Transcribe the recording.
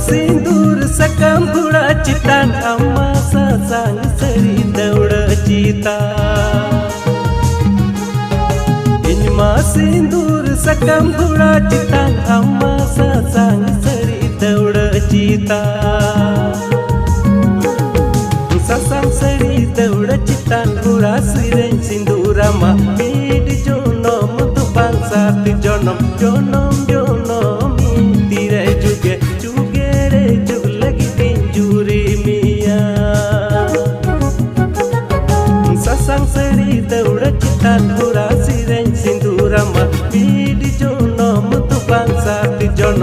सिंदूर सकम बुड़ा चितान अम्मा सासांग सरी दौड़ चिता इनमा सिंदूर सकम बुड़ा चितान अम्मा सासांग सरी दौड़ चिता सासांग सरी दौड़ चितान बुड़ा सिरें सिंदूरा मा पेड़ जोनम तु बांसा जोनम जोनम